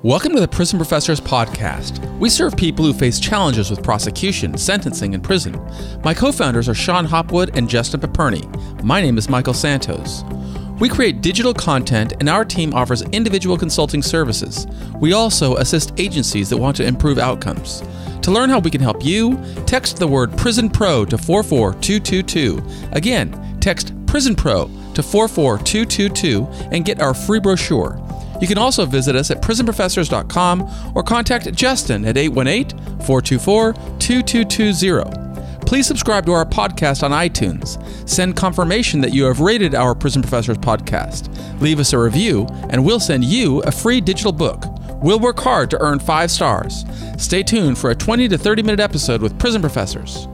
Welcome to the Prison Professors Podcast. We serve people who face challenges with prosecution, sentencing, and prison. My co-founders are Shon Hopwood and Justin Paperny. My name is Michael Santos. We create digital content, and our team offers individual consulting services. We also assist agencies that want to improve outcomes. To learn how we can help you, text the word Prison Pro to 44222. Again, text Prison Pro to 44222 and get our free brochure. You can also visit us at prisonprofessors.com or contact Justin at 818-424-2220. Please subscribe to our podcast on iTunes. Send confirmation that you have rated our Prison Professors podcast. Leave us a review, and we'll send you a free digital book. We'll work hard to earn 5 stars. Stay tuned for a 20 to 30-minute episode with Prison Professors.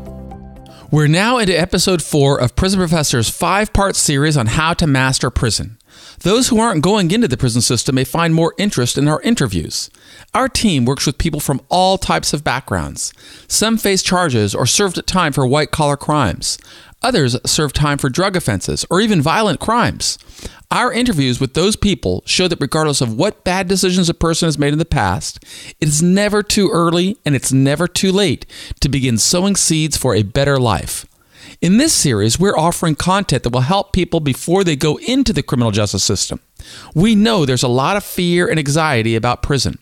We're now into episode 4 of Prison Professors' 5-part series on how to master prison. Those who aren't going into the prison system may find more interest in our interviews. Our team works with people from all types of backgrounds. Some face charges or served time for white-collar crimes. Others serve time for drug offenses or even violent crimes. Our interviews with those people show that regardless of what bad decisions a person has made in the past, it is never too early and it's never too late to begin sowing seeds for a better life. In this series, we're offering content that will help people before they go into the criminal justice system. We know there's a lot of fear and anxiety about prison.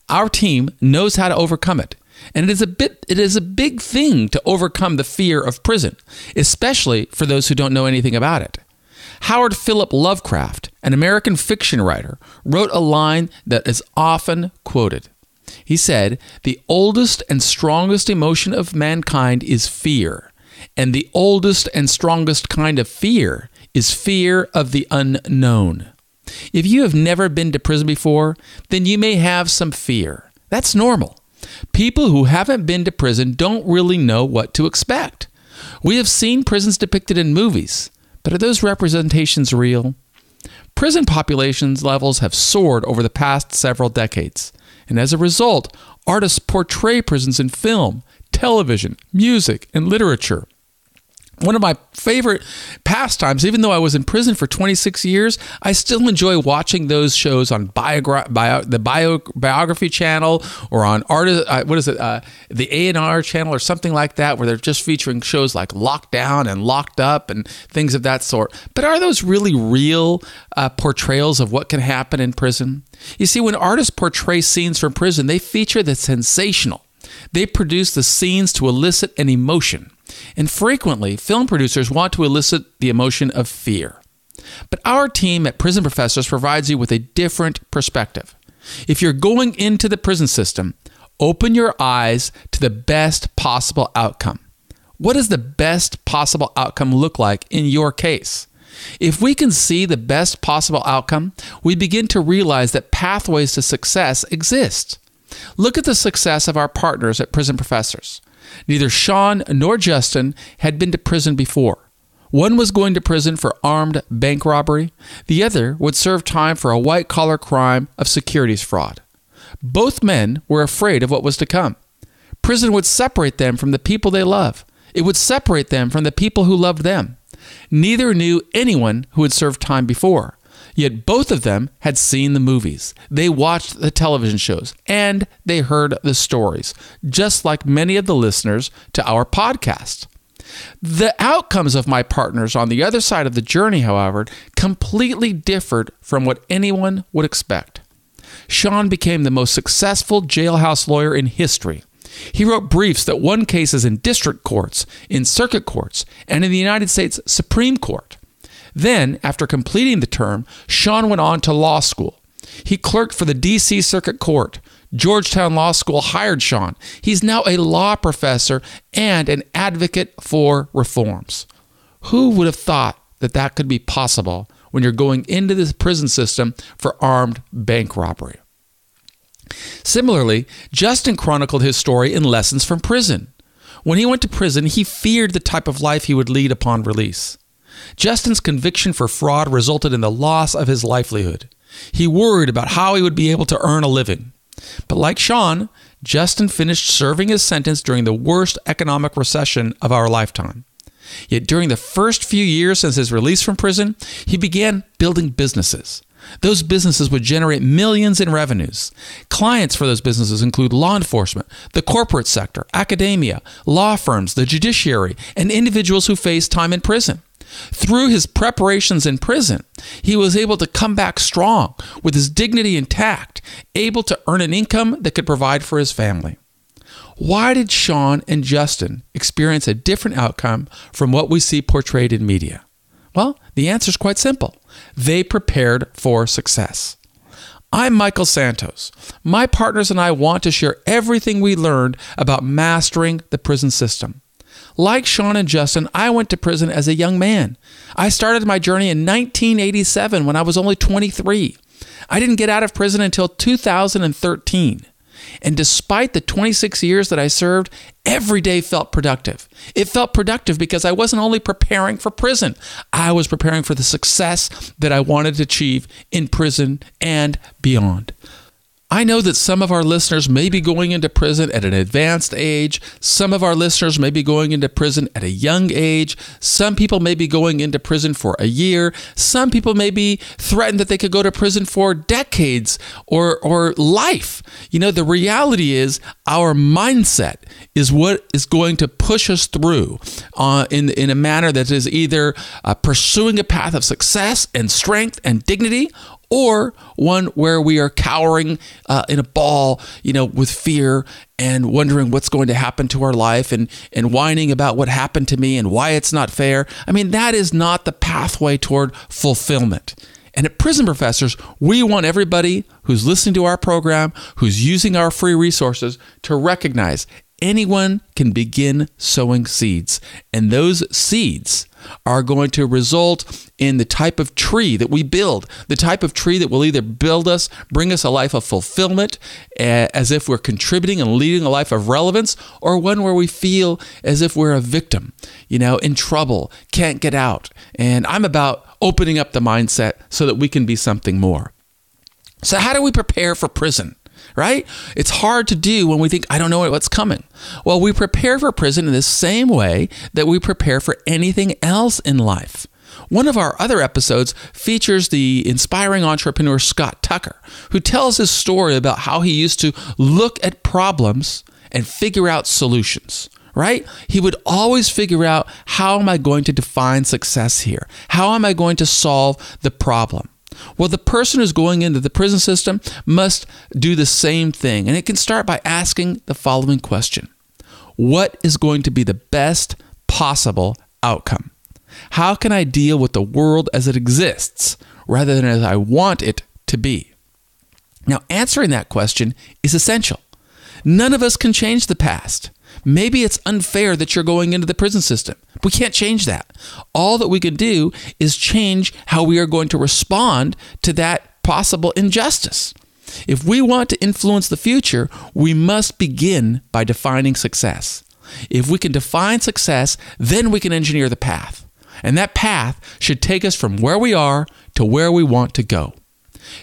Our team knows how to overcome it, and it is a big thing to overcome the fear of prison, especially for those who don't know anything about it. Phillips Lovecraft, an American fiction writer, wrote a line that is often quoted. He said, "The oldest and strongest emotion of mankind is fear. And the oldest and strongest kind of fear is fear of the unknown." If you have never been to prison before, then you may have some fear. That's normal. People who haven't been to prison don't really know what to expect. We have seen prisons depicted in movies, but are those representations real? Prison populations levels have soared over the past several decades, and as a result, artists portray prisons in film, television, music, and literature. One of my favorite pastimes, even though I was in prison for 26 years, I still enjoy watching those shows on the Biography channel or on the A&R channel or something like that, where they're just featuring shows like Locked Down and Locked Up and things of that sort. But are those really real portrayals of what can happen in prison? You see, when artists portray scenes from prison, they feature the sensational. They produce the scenes to elicit an emotion. And frequently, film producers want to elicit the emotion of fear. But our team at Prison Professors provides you with a different perspective. If you're going into the prison system, open your eyes to the best possible outcome. What does the best possible outcome look like in your case? If we can see the best possible outcome, we begin to realize that pathways to success exist. Look at the success of our partners at Prison Professors. Neither Shon nor Justin had been to prison before. One was going to prison for armed bank robbery. The other would serve time for a white-collar crime of securities fraud. Both men were afraid of what was to come. Prison would separate them from the people they love. It would separate them from the people who loved them. Neither knew anyone who had served time before. Yet both of them had seen the movies. They watched the television shows, and they heard the stories, just like many of the listeners to our podcast. The outcomes of my partners on the other side of the journey, however, completely differed from what anyone would expect. Shon became the most successful jailhouse lawyer in history. He wrote briefs that won cases in district courts, in circuit courts, and in the United States Supreme Court. Then, after completing the term, Shon went on to law school. He clerked for the D.C. Circuit Court. Georgetown Law School hired Shon. He's now a law professor and an advocate for reforms. Who would have thought that that could be possible when you're going into the prison system for armed bank robbery? Similarly, Justin chronicled his story in Lessons from Prison. When he went to prison, he feared the type of life he would lead upon release. Justin's conviction for fraud resulted in the loss of his livelihood. He worried about how he would be able to earn a living. But like Shon, Justin finished serving his sentence during the worst economic recession of our lifetime. Yet during the first few years since his release from prison, he began building businesses. Those businesses would generate millions in revenues. Clients for those businesses include law enforcement, the corporate sector, academia, law firms, the judiciary, and individuals who face time in prison. Through his preparations in prison, he was able to come back strong with his dignity intact, able to earn an income that could provide for his family. Why did Shon and Justin experience a different outcome from what we see portrayed in media? Well, the answer is quite simple. They prepared for success. I'm Michael Santos. My partners and I want to share everything we learned about mastering the prison system. Like Shon and Justin, I went to prison as a young man. I started my journey in 1987 when I was only 23. I didn't get out of prison until 2013. And despite the 26 years that I served, every day felt productive. It felt productive because I wasn't only preparing for prison, I was preparing for the success that I wanted to achieve in prison and beyond. I know that some of our listeners may be going into prison at an advanced age. Some of our listeners may be going into prison at a young age. Some people may be going into prison for a year. Some people may be threatened that they could go to prison for decades or life. You know, the reality is our mindset is what is going to push us through in a manner that is either pursuing a path of success and strength and dignity, or one where we are cowering in a ball, with fear and wondering what's going to happen to our life and whining about what happened to me and why it's not fair. I mean, that is not the pathway toward fulfillment. And at Prison Professors, we want everybody who's listening to our program, who's using our free resources, to recognize anyone can begin sowing seeds. And those seeds are going to result in the type of tree that we build, the type of tree that will either bring us a life of fulfillment, as if we're contributing and leading a life of relevance, or one where we feel as if we're a victim, in trouble, can't get out. And I'm about opening up the mindset so that we can be something more. So how do we prepare for prison? Right? It's hard to do when we think, I don't know what's coming. Well, we prepare for prison in the same way that we prepare for anything else in life. One of our other episodes features the inspiring entrepreneur Scott Tucker, who tells his story about how he used to look at problems and figure out solutions. Right? He would always figure out, how am I going to define success here? How am I going to solve the problem? Well, the person who's going into the prison system must do the same thing. And it can start by asking the following question: what is going to be the best possible outcome? How can I deal with the world as it exists rather than as I want it to be? Now, answering that question is essential. None of us can change the past. Maybe it's unfair that you're going into the prison system. We can't change that. All that we can do is change how we are going to respond to that possible injustice. If we want to influence the future, we must begin by defining success. If we can define success, then we can engineer the path. And that path should take us from where we are to where we want to go.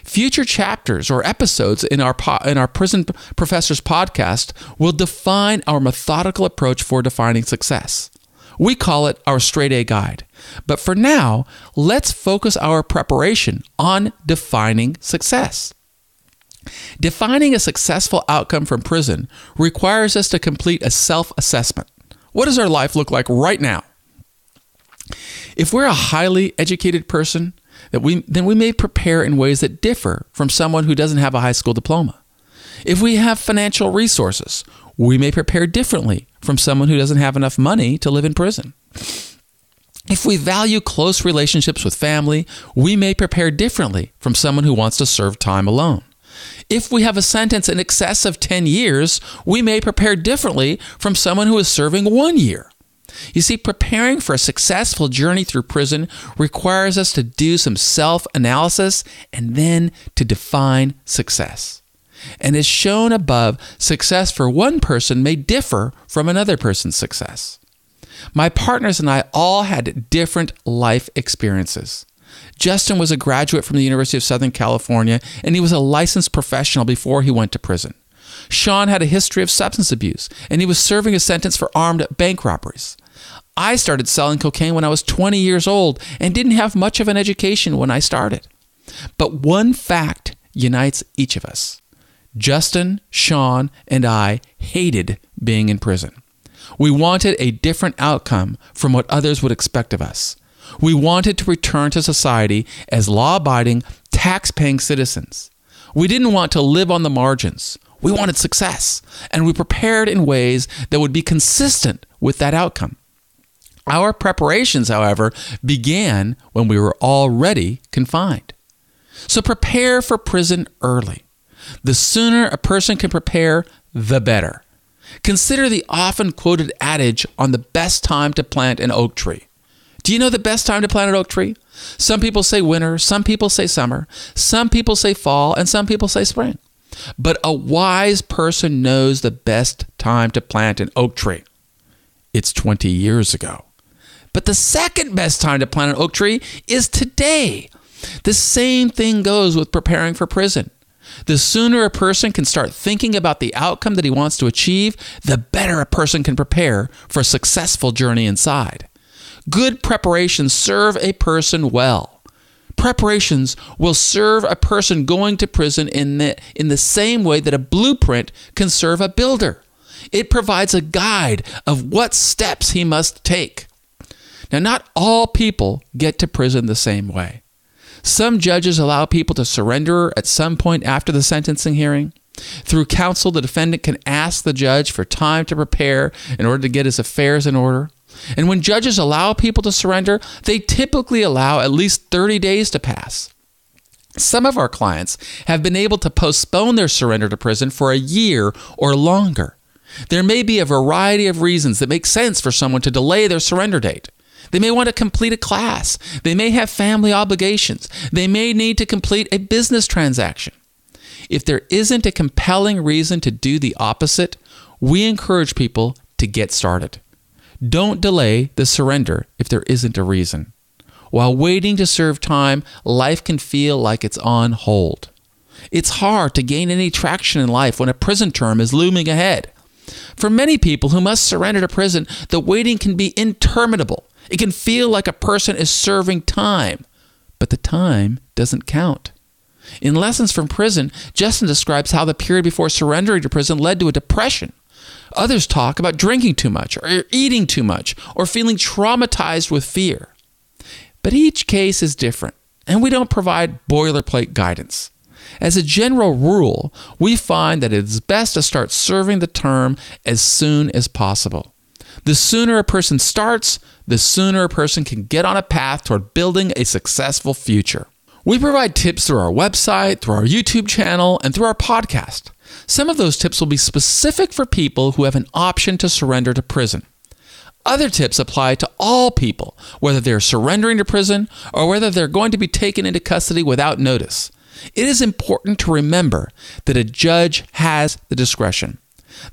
Future chapters or episodes in our Prison Professors podcast will define our methodical approach for defining success. We call it our straight A guide. But for now, let's focus our preparation on defining success. Defining a successful outcome from prison requires us to complete a self-assessment. What does our life look like right now? If we're a highly educated person, then we may prepare in ways that differ from someone who doesn't have a high school diploma. If we have financial resources, we may prepare differently from someone who doesn't have enough money to live in prison. If we value close relationships with family, we may prepare differently from someone who wants to serve time alone. If we have a sentence in excess of 10 years, we may prepare differently from someone who is serving 1 year. You see, preparing for a successful journey through prison requires us to do some self-analysis and then to define success. And as shown above, success for one person may differ from another person's success. My partners and I all had different life experiences. Justin was a graduate from the University of Southern California, and he was a licensed professional before he went to prison. Shon had a history of substance abuse, and he was serving a sentence for armed bank robberies. I started selling cocaine when I was 20 years old and didn't have much of an education when I started. But one fact unites each of us. Justin, Shon, and I hated being in prison. We wanted a different outcome from what others would expect of us. We wanted to return to society as law-abiding, tax-paying citizens. We didn't want to live on the margins. We wanted success, and we prepared in ways that would be consistent with that outcome. Our preparations, however, began when we were already confined. So prepare for prison early. The sooner a person can prepare, the better. Consider the often quoted adage on the best time to plant an oak tree. Do you know the best time to plant an oak tree? Some people say winter, some people say summer, some people say fall, and some people say spring. But a wise person knows the best time to plant an oak tree. It's 20 years ago. But the second best time to plant an oak tree is today. The same thing goes with preparing for prison. The sooner a person can start thinking about the outcome that he wants to achieve, the better a person can prepare for a successful journey inside. Good preparations serve a person well. Preparations will serve a person going to prison in the same way that a blueprint can serve a builder. It provides a guide of what steps he must take. Now, not all people get to prison the same way. Some judges allow people to surrender at some point after the sentencing hearing. Through counsel, the defendant can ask the judge for time to prepare in order to get his affairs in order. And when judges allow people to surrender, they typically allow at least 30 days to pass. Some of our clients have been able to postpone their surrender to prison for a year or longer. There may be a variety of reasons that make sense for someone to delay their surrender date. They may want to complete a class. They may have family obligations. They may need to complete a business transaction. If there isn't a compelling reason to do the opposite, we encourage people to get started. Don't delay the surrender if there isn't a reason. While waiting to serve time, life can feel like it's on hold. It's hard to gain any traction in life when a prison term is looming ahead. For many people who must surrender to prison, the waiting can be interminable. It can feel like a person is serving time, but the time doesn't count. In Lessons from Prison, Justin describes how the period before surrendering to prison led to a depression. Others talk about drinking too much, or eating too much, or feeling traumatized with fear. But each case is different, and we don't provide boilerplate guidance. As a general rule, we find that it is best to start serving the term as soon as possible. The sooner a person starts, the sooner a person can get on a path toward building a successful future. We provide tips through our website, through our YouTube channel, and through our podcast. Some of those tips will be specific for people who have an option to surrender to prison. Other tips apply to all people, whether they're surrendering to prison or whether they're going to be taken into custody without notice. It is important to remember that a judge has the discretion.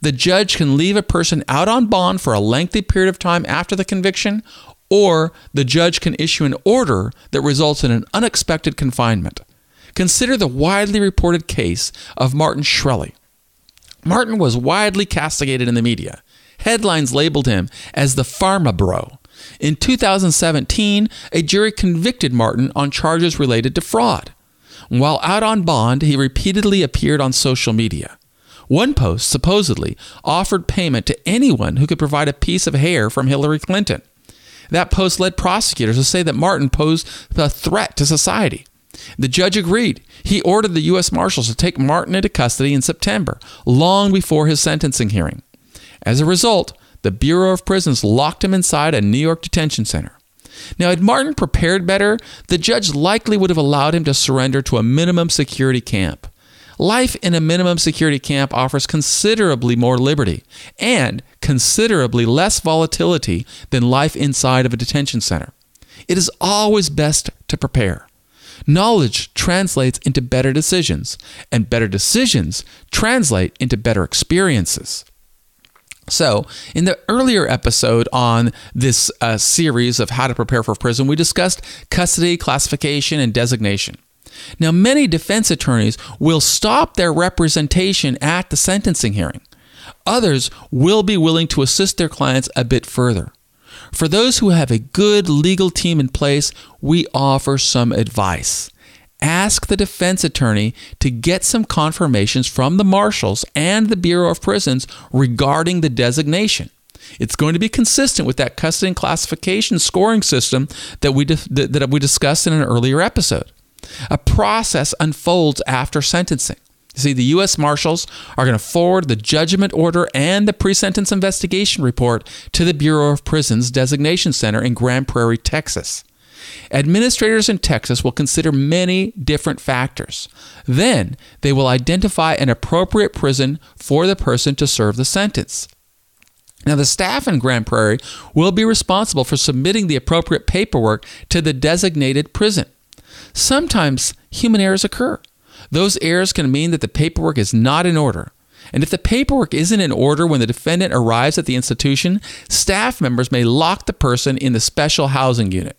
The judge can leave a person out on bond for a lengthy period of time after the conviction, or the judge can issue an order that results in an unexpected confinement. Consider the widely reported case of Martin Shkreli. Martin was widely castigated in the media. Headlines labeled him as the Pharma Bro. In 2017, a jury convicted Martin on charges related to fraud. While out on bond, he repeatedly appeared on social media. One post supposedly offered payment to anyone who could provide a piece of hair from Hillary Clinton. That post led prosecutors to say that Martin posed a threat to society. The judge agreed. He ordered the U.S. Marshals to take Martin into custody in September, long before his sentencing hearing. As a result, the Bureau of Prisons locked him inside a New York detention center. Now, had Martin prepared better, the judge likely would have allowed him to surrender to a minimum security camp. Life in a minimum security camp offers considerably more liberty and considerably less volatility than life inside of a detention center. It is always best to prepare. Knowledge translates into better decisions, and better decisions translate into better experiences. So, in the earlier episode on this series of how to prepare for prison, we discussed custody, classification, and designation. Now, many defense attorneys will stop their representation at the sentencing hearing. Others will be willing to assist their clients a bit further. For those who have a good legal team in place, we offer some advice. ask the defense attorney to get some confirmations from the marshals and the Bureau of Prisons regarding the designation. It's going to be consistent with that custody and classification scoring system that we discussed in an earlier episode. A process unfolds after sentencing. You see, the U.S. Marshals are going to forward the judgment order and the pre-sentence investigation report to the Bureau of Prisons Designation Center in Grand Prairie, Texas. Administrators in Texas will consider many different factors. Then they will identify an appropriate prison for the person to serve the sentence. Now, the staff in Grand Prairie will be responsible for submitting the appropriate paperwork to the designated prison. Sometimes human errors occur. Those errors can mean that the paperwork is not in order. And if the paperwork isn't in order when the defendant arrives at the institution, staff members may lock the person in the special housing unit.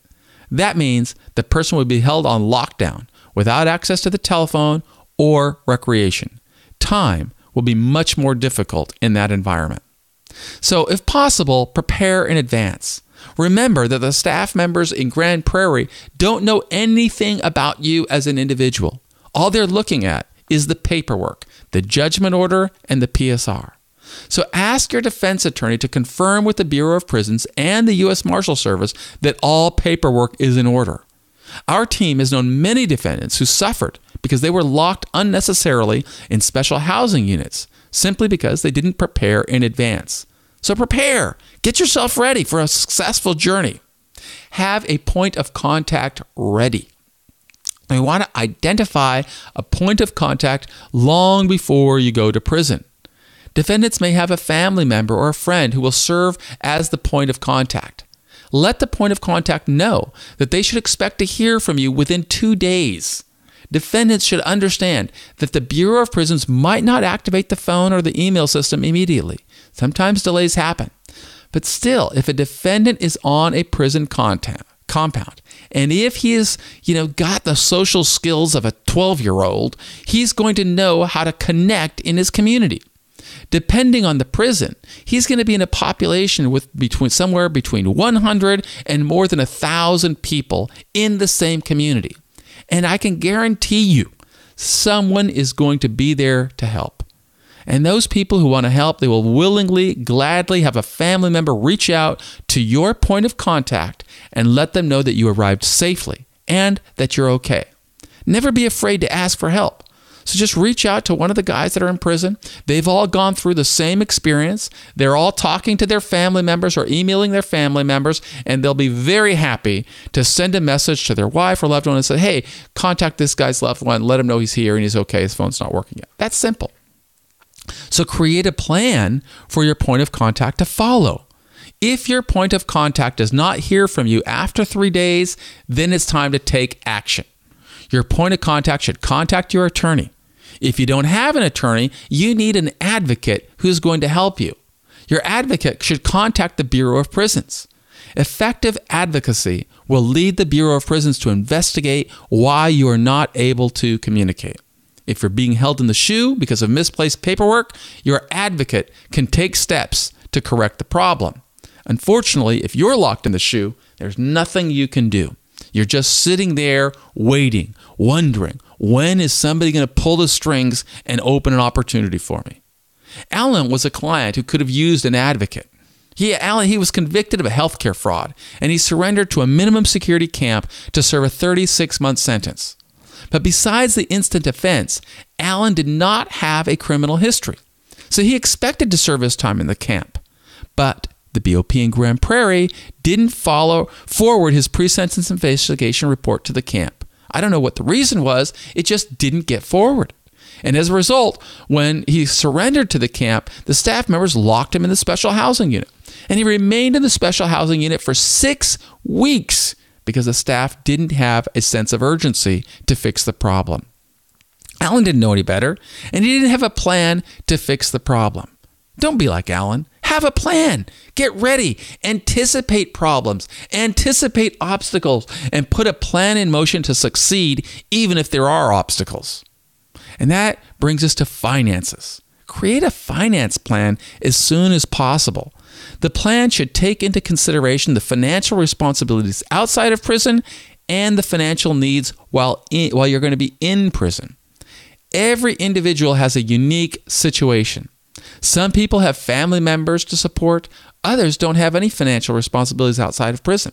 That means the person will be held on lockdown without access to the telephone or recreation. Time will be much more difficult in that environment. So, if possible, prepare in advance. Remember that the staff members in Grand Prairie don't know anything about you as an individual. All they're looking at is the paperwork, the judgment order, and the PSR. So ask your defense attorney to confirm with the Bureau of Prisons and the U.S. Marshal Service that all paperwork is in order. Our team has known many defendants who suffered because they were locked unnecessarily in special housing units simply because they didn't prepare in advance. So prepare. Get yourself ready for a successful journey. Have a point of contact ready. You want to identify a point of contact long before you go to prison. Defendants may have a family member or a friend who will serve as the point of contact. Let the point of contact know that they should expect to hear from you within 2 days. Defendants should understand that the Bureau of Prisons might not activate the phone or the email system immediately. Sometimes delays happen. But still, if a defendant is on a prison compound, and if he is, got the social skills of a 12-year-old, he's going to know how to connect in his community. Depending on the prison, he's going to be in a population with somewhere between 100 and more than 1,000 people in the same community. And I can guarantee you, someone is going to be there to help. And those people who want to help, they will willingly, gladly have a family member reach out to your point of contact and let them know that you arrived safely and that you're okay. Never be afraid to ask for help. So just reach out to one of the guys that are in prison. They've all gone through the same experience. They're all talking to their family members or emailing their family members, and they'll be very happy to send a message to their wife or loved one and say, hey, contact this guy's loved one. Let him know he's here and he's okay. His phone's not working yet. That's simple. So create a plan for your point of contact to follow. If your point of contact does not hear from you after 3 days, then it's time to take action. Your point of contact should contact your attorney. If you don't have an attorney, you need an advocate who's going to help you. Your advocate should contact the Bureau of Prisons. Effective advocacy will lead the Bureau of Prisons to investigate why you are not able to communicate. If you're being held in the shoe because of misplaced paperwork, your advocate can take steps to correct the problem. Unfortunately, if you're locked in the shoe, there's nothing you can do. You're just sitting there waiting, wondering, when is somebody going to pull the strings and open an opportunity for me? Alan was a client who could have used an advocate. He was convicted of a healthcare fraud, and he surrendered to a minimum security camp to serve a 36-month sentence. But besides the instant offense, Alan did not have a criminal history. So he expected to serve his time in the camp. But the BOP in Grand Prairie didn't forward his pre-sentence investigation report to the camp. I don't know what the reason was. It just didn't get forward. And as a result, when he surrendered to the camp, the staff members locked him in the special housing unit. And he remained in the special housing unit for 6 weeks because the staff didn't have a sense of urgency to fix the problem. Alan didn't know any better, and he didn't have a plan to fix the problem. Don't be like Alan. Have a plan. Get ready. Anticipate problems. Anticipate obstacles. And put a plan in motion to succeed even if there are obstacles. And that brings us to finances. Create a finance plan as soon as possible. The plan should take into consideration the financial responsibilities outside of prison and the financial needs while you're going to be in prison. Every individual has a unique situation. Some people have family members to support. Others don't have any financial responsibilities outside of prison.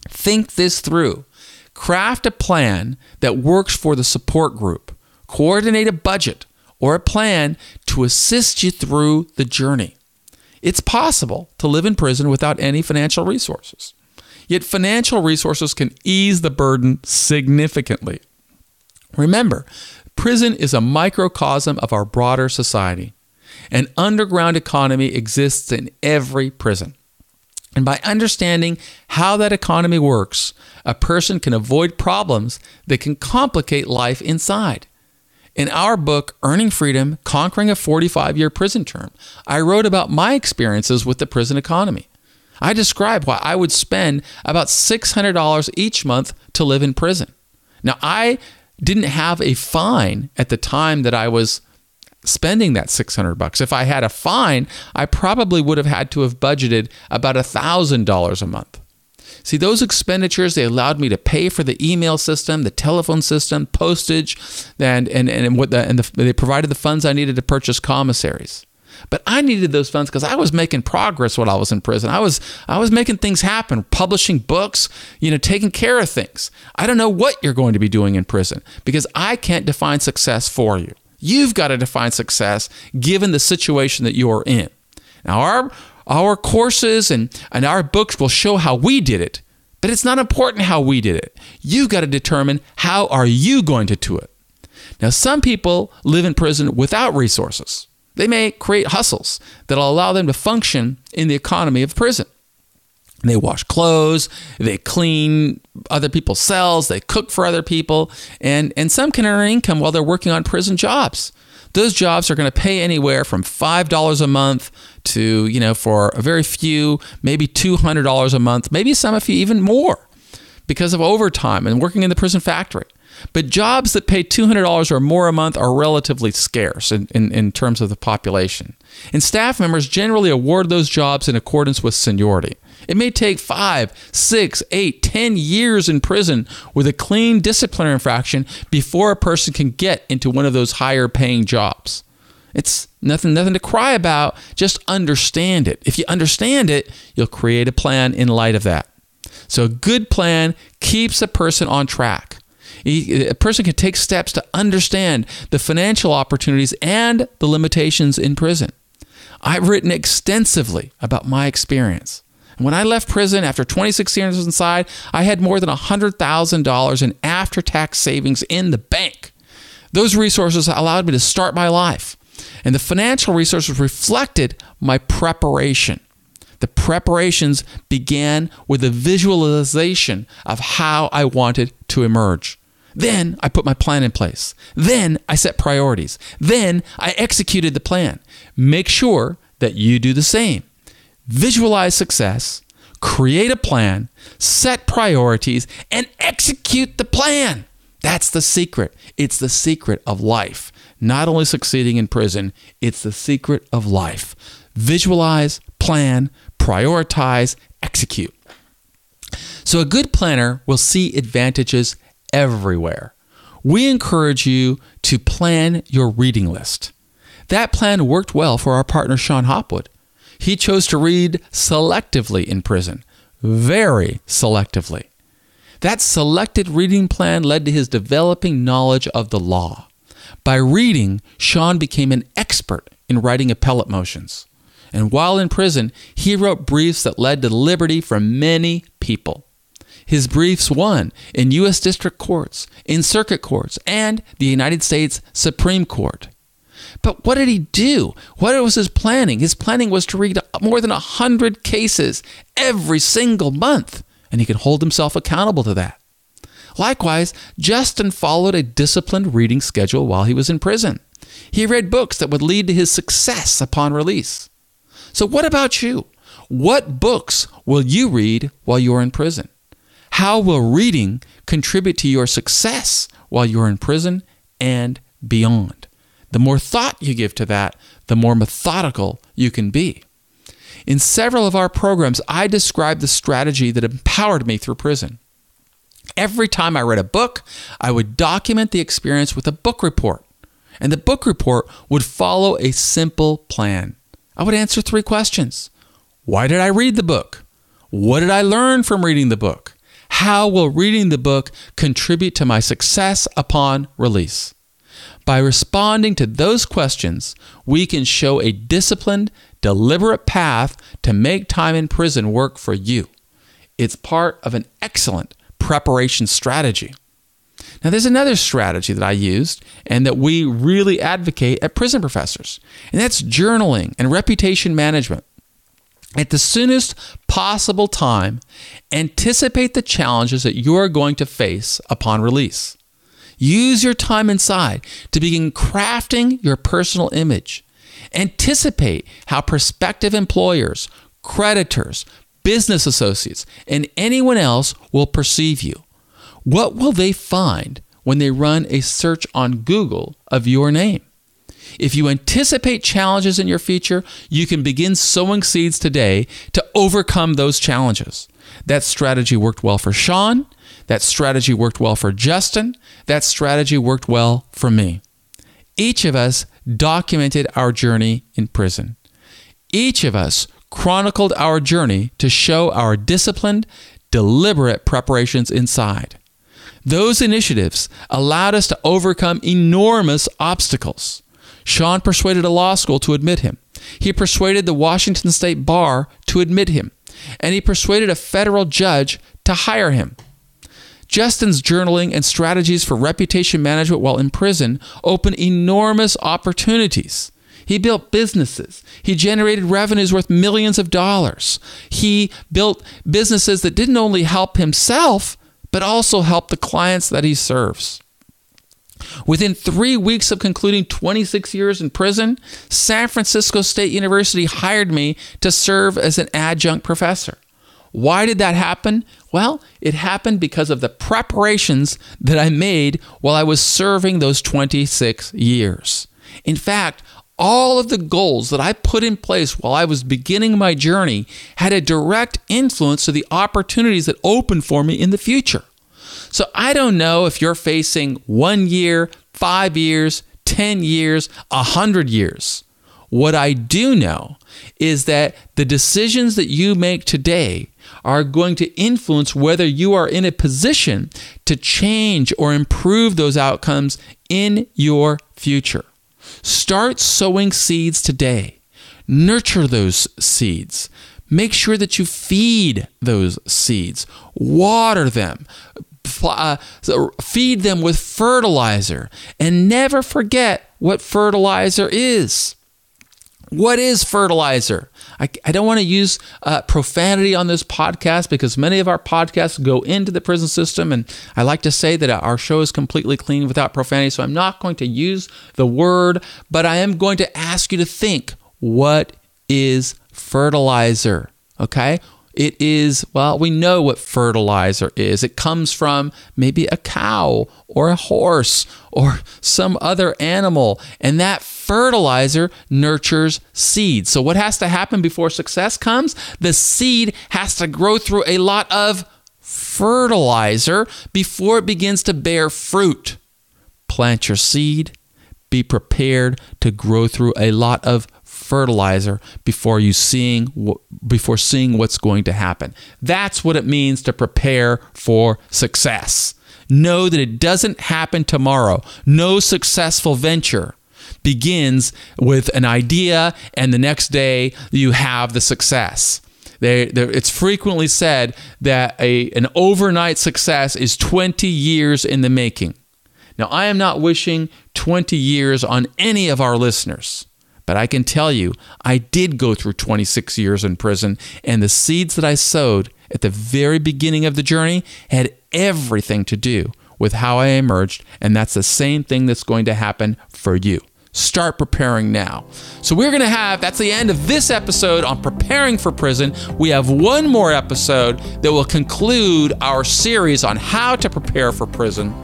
Think this through. Craft a plan that works for the support group. Coordinate a budget or a plan to assist you through the journey. It's possible to live in prison without any financial resources. Yet financial resources can ease the burden significantly. Remember, prison is a microcosm of our broader society. An underground economy exists in every prison. And by understanding how that economy works, a person can avoid problems that can complicate life inside. In our book, Earning Freedom, Conquering a 45-Year Prison Term, I wrote about my experiences with the prison economy. I described why I would spend about $600 each month to live in prison. Now, I didn't have a fine at the time that I was spending that $600. If I had a fine, I probably would have had to have budgeted about $1,000 a month. See, those expenditures, they allowed me to pay for the email system, the telephone system, postage, and they provided the funds I needed to purchase commissaries. But I needed those funds because I was making progress while I was in prison. I was making things happen, publishing books, taking care of things. I don't know what you're going to be doing in prison because I can't define success for you. You've got to define success given the situation that you're in. Now, our courses and our books will show how we did it, but it's not important how we did it. You've got to determine how are you going to do it. Now, some people live in prison without resources. They may create hustles that will allow them to function in the economy of prison. They wash clothes, they clean other people's cells, they cook for other people, and some can earn income while they're working on prison jobs. Those jobs are going to pay anywhere from $5 a month to, for a very few, maybe $200 a month, maybe some of you even more because of overtime and working in the prison factory. But jobs that pay $200 or more a month are relatively scarce in terms of the population. And staff members generally award those jobs in accordance with seniority. It may take 5, 6, 8, 10 years in prison with a clean disciplinary infraction before a person can get into one of those higher paying jobs. It's nothing to cry about. Just understand it. If you understand it, you'll create a plan in light of that. So a good plan keeps a person on track. A person can take steps to understand the financial opportunities and the limitations in prison. I've written extensively about my experience. And when I left prison after 26 years inside, I had more than $100,000 in after-tax savings in the bank. Those resources allowed me to start my life. And the financial resources reflected my preparation. The preparations began with a visualization of how I wanted to emerge. Then I put my plan in place. Then I set priorities. Then I executed the plan. Make sure that you do the same. Visualize success, create a plan, set priorities, and execute the plan. That's the secret. It's the secret of life. Not only succeeding in prison, it's the secret of life. Visualize, plan, prioritize, execute. So a good planner will see advantages everywhere. We encourage you to plan your reading list. That plan worked well for our partner, Sean Hopwood. He chose to read selectively in prison, very selectively. That selected reading plan led to his developing knowledge of the law. By reading, Sean became an expert in writing appellate motions. And while in prison, he wrote briefs that led to liberty for many people. His briefs won in U.S. district courts, in circuit courts, and the United States Supreme Court. But what did he do? What was his planning? His planning was to read more than 100 cases every single month, and he could hold himself accountable to that. Likewise, Justin followed a disciplined reading schedule while he was in prison. He read books that would lead to his success upon release. So what about you? What books will you read while you're in prison? How will reading contribute to your success while you're in prison and beyond? The more thought you give to that, the more methodical you can be. In several of our programs, I described the strategy that empowered me through prison. Every time I read a book, I would document the experience with a book report. And the book report would follow a simple plan. I would answer 3 questions. Why did I read the book? What did I learn from reading the book? How will reading the book contribute to my success upon release? By responding to those questions, we can show a disciplined, deliberate path to make time in prison work for you. It's part of an excellent preparation strategy. Now, there's another strategy that I used and that we really advocate at Prison Professors, and that's journaling and reputation management. At the soonest possible time, anticipate the challenges that you're going to face upon release. Use your time inside to begin crafting your personal image. Anticipate how prospective employers, creditors, business associates, and anyone else will perceive you. What will they find when they run a search on Google of your name? If you anticipate challenges in your future, you can begin sowing seeds today to overcome those challenges. That strategy worked well for Shon. That strategy worked well for Justin. That strategy worked well for me. Each of us documented our journey in prison. Each of us chronicled our journey to show our disciplined, deliberate preparations inside. Those initiatives allowed us to overcome enormous obstacles. Shon persuaded a law school to admit him. He persuaded the Washington State Bar to admit him. And he persuaded a federal judge to hire him. Justin's journaling and strategies for reputation management while in prison opened enormous opportunities. He built businesses. He generated revenues worth millions of dollars. He built businesses that didn't only help himself, but also help the clients that he serves. Within 3 weeks of concluding 26 years in prison, San Francisco State University hired me to serve as an adjunct professor. Why did that happen? Well, it happened because of the preparations that I made while I was serving those 26 years. In fact, all of the goals that I put in place while I was beginning my journey had a direct influence to the opportunities that opened for me in the future. So I don't know if you're facing 1 year, 5 years, 10 years, 100 years. What I do know is that the decisions that you make today are going to influence whether you are in a position to change or improve those outcomes in your future. Start sowing seeds today. Nurture those seeds. Make sure that you feed those seeds. Water them. Feed them with fertilizer. And never forget what fertilizer is. What is fertilizer? I don't want to use profanity on this podcast because many of our podcasts go into the prison system, and I like to say that our show is completely clean without profanity, so I'm not going to use the word, but I am going to ask you to think, what is fertilizer? Okay? It is, well, we know what fertilizer is. It comes from maybe a cow or a horse or some other animal, and that fertilizer nurtures seeds. So what has to happen before success comes? The seed has to grow through a lot of fertilizer before it begins to bear fruit. Plant your seed. Be prepared to grow through a lot of fertilizer before seeing what's going to happen. That's what it means to prepare for success. Know that it doesn't happen tomorrow. No successful venture begins with an idea and the next day you have the success. It's frequently said that an overnight success is 20 years in the making. Now, I am not wishing 20 years on any of our listeners, but I can tell you, I did go through 26 years in prison, and the seeds that I sowed at the very beginning of the journey had everything to do with how I emerged, and that's the same thing that's going to happen for you. Start preparing now. So that's the end of this episode on preparing for prison. We have one more episode that will conclude our series on how to prepare for prison.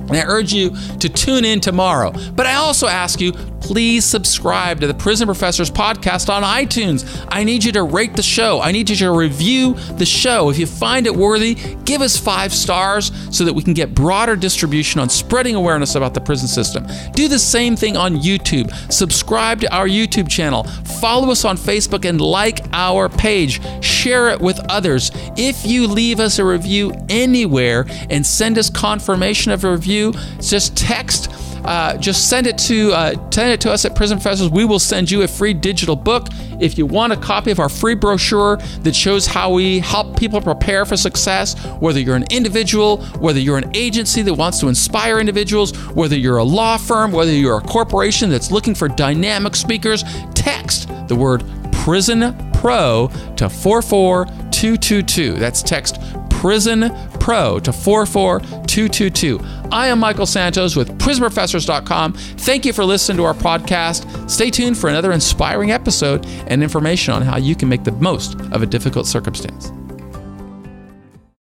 And I urge you to tune in tomorrow. But I also ask you, please subscribe to the Prison Professors podcast on iTunes. I need you to rate the show. I need you to review the show. If you find it worthy, give us 5 stars so that we can get broader distribution on spreading awareness about the prison system. Do the same thing on YouTube. Subscribe to our YouTube channel. Follow us on Facebook and like our page. Share it with others. If you leave us a review anywhere and send us confirmation of a review, just text. Just send it to us at Prison Professors. We will send you a free digital book. If you want a copy of our free brochure that shows how we help people prepare for success, whether you're an individual, whether you're an agency that wants to inspire individuals, whether you're a law firm, whether you're a corporation that's looking for dynamic speakers, text the word Prison Pro to 44222. That's text Prison Pro to 44222. I am Michael Santos with PrisonProfessors.com. Thank you for listening to our podcast. Stay tuned for another inspiring episode and information on how you can make the most of a difficult circumstance.